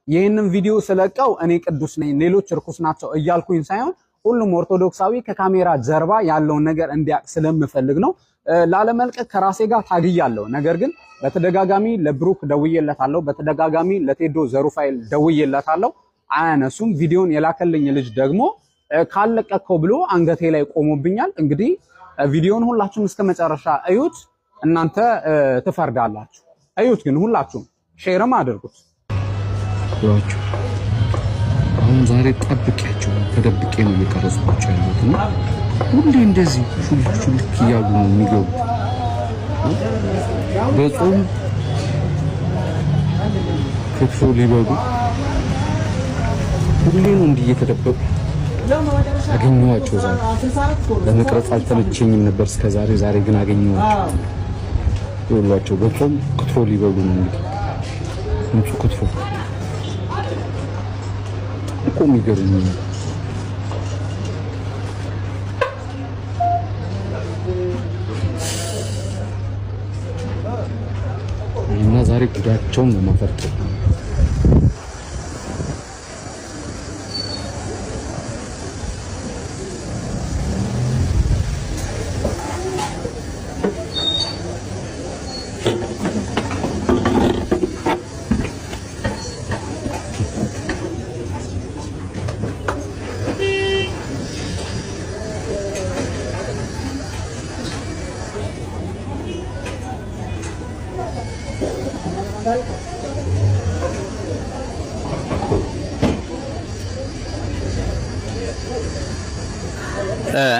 ይህንን ቪዲዮ ስለቀው እኔ ቅዱስ ነኝ ሌሎች ርኩስ ናቸው እያልኩኝ ሳይሆን ሁሉም ኦርቶዶክሳዊ ከካሜራ ጀርባ ያለውን ነገር እንዲያቅ ስለምፈልግ ነው። ላለመልቀቅ ከራሴ ጋር ታግያለሁ። ነገር ግን በተደጋጋሚ ለብሩክ ደውዬለታለሁ፣ በተደጋጋሚ ለቴዶ ዘሩፋኤል ደውዬለታለሁ። አያነሱም። ቪዲዮን የላከልኝ ልጅ ደግሞ ካለቀቀው ብሎ አንገቴ ላይ ቆሞብኛል። እንግዲህ ቪዲዮን ሁላችሁም እስከ መጨረሻ እዩት፣ እናንተ ትፈርዳላችሁ። እዩት ግን ሁላችሁም ሼርም አድርጉት። አሁን ዛሬ ጠብቂያቸው ተደብቄ ነው እየቀረጽኳቸው ያሉት እና ሁሌ እንደዚህ ሹልክ እያሉ ነው የሚገቡት። በጾም ክትፎ ሊበሉ ሁሌ ነው እንዲህ እየተደበቁ አገኘኋቸው። ዛሬ ለመቅረጽ አልተመቸኝም ነበር እስከዛሬ፣ ዛሬ ግን አገኘኋቸው። ይኸውላቸው በጾም ክትፎ ሊበሉ ነው እንግዲህ እንሱ ክትፎ እኮ የሚገርም ነው። እና ዛሬ ጉዳቸውን ነው ማፈርጠው።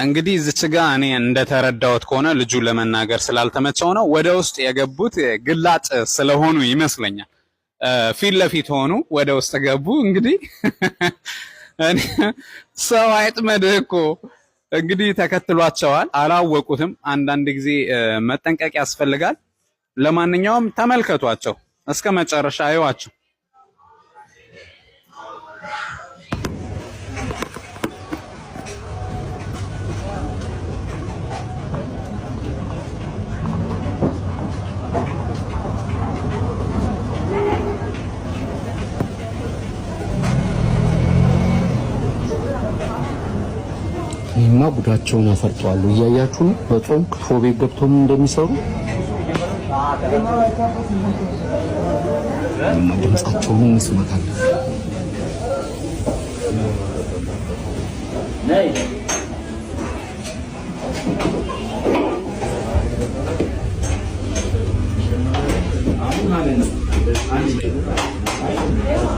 እንግዲህ እዚች ጋ እኔ እንደተረዳሁት ከሆነ ልጁ ለመናገር ስላልተመቸው ነው ወደ ውስጥ የገቡት። ግላጭ ስለሆኑ ይመስለኛል ፊት ለፊት ሆኑ ወደ ውስጥ ገቡ። እንግዲህ ሰው አይጥመድህ እኮ እንግዲህ ተከትሏቸዋል። አላወቁትም። አንዳንድ ጊዜ መጠንቀቅ ያስፈልጋል። ለማንኛውም ተመልከቷቸው እስከ መጨረሻ አይዋቸው። ይማ ጉዳቸውን ያፈርጠዋሉ። እያያችሁ ነው በጾም ክትፎ ቤት ገብተው እንደሚሰሩ ድምጻቸውን እንስማታለን።